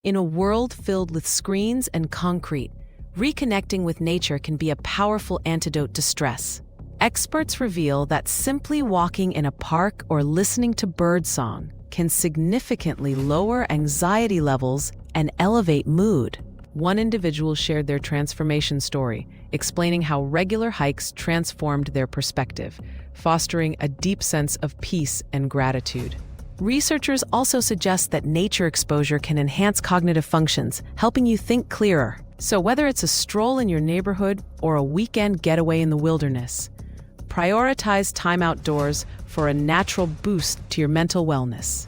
In a world filled with screens and concrete, reconnecting with nature can be a powerful antidote to stress. Experts reveal that simply walking in a park or listening to birdsong can significantly lower anxiety levels and elevate mood. One individual shared their transformation story, explaining how regular hikes transformed their perspective, fostering a deep sense of peace and gratitude. Researchers also suggest that nature exposure can enhance cognitive functions, helping you think clearer. So whether it's a stroll in your neighborhood or a weekend getaway in the wilderness, prioritize time outdoors for a natural boost to your mental wellness.